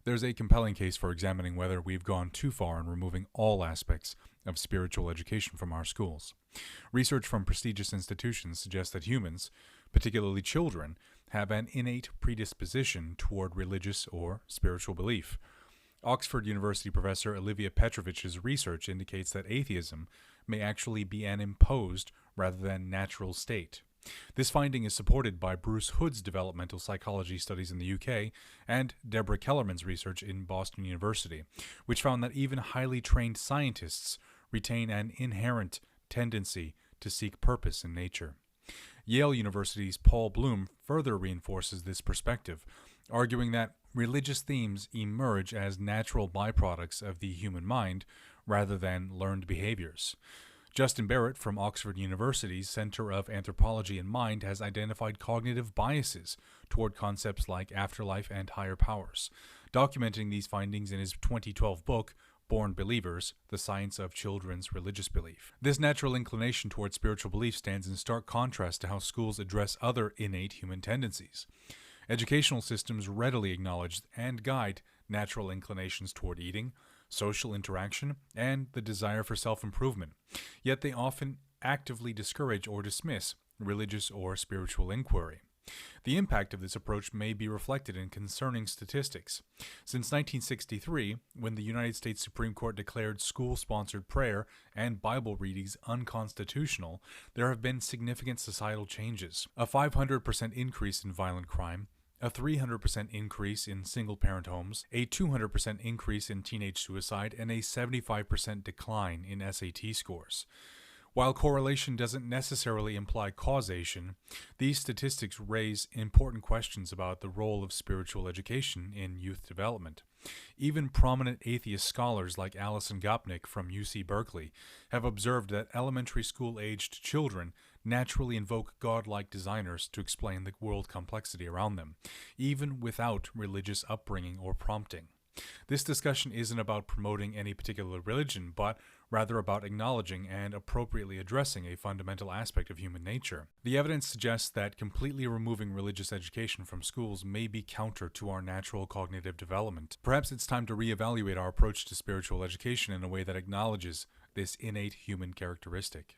there's a compelling case for examining whether we've gone too far in removing all aspects of spiritual education from our schools. Research from prestigious institutions suggests that humans, particularly children, have an innate predisposition toward religious or spiritual belief. Oxford University professor Olivia Petrovich's research indicates that atheism may actually be an imposed rather than natural state. This finding is supported by Bruce Hood's developmental psychology studies in the UK and Deborah Kellerman's research in Boston University, which found that even highly trained scientists retain an inherent tendency to seek purpose in nature. Yale University's Paul Bloom further reinforces this perspective, arguing that religious themes emerge as natural byproducts of the human mind rather than learned behaviors. Justin Barrett from Oxford University's Center of Anthropology and Mind has identified cognitive biases toward concepts like afterlife and higher powers, documenting these findings in his 2012 book, Born Believers, The Science of Children's Religious Belief. This natural inclination toward spiritual belief stands in stark contrast to how schools address other innate human tendencies. Educational systems readily acknowledge and guide natural inclinations toward eating, social interaction, and the desire for self-improvement, yet they often actively discourage or dismiss religious or spiritual inquiry. The impact of this approach may be reflected in concerning statistics. Since 1963, when the United States Supreme Court declared school-sponsored prayer and Bible readings unconstitutional, there have been significant societal changes. A 500% increase in violent crime, a 300% increase in single-parent homes, a 200% increase in teenage suicide, and a 75% decline in SAT scores. While correlation doesn't necessarily imply causation, these statistics raise important questions about the role of spiritual education in youth development. Even prominent atheist scholars like Alison Gopnik from UC Berkeley have observed that elementary school-aged children naturally invoke godlike designers to explain the world complexity around them, even without religious upbringing or prompting. This discussion isn't about promoting any particular religion, but rather about acknowledging and appropriately addressing a fundamental aspect of human nature. The evidence suggests that completely removing religious education from schools may be counter to our natural cognitive development. Perhaps it's time to reevaluate our approach to spiritual education in a way that acknowledges this innate human characteristic.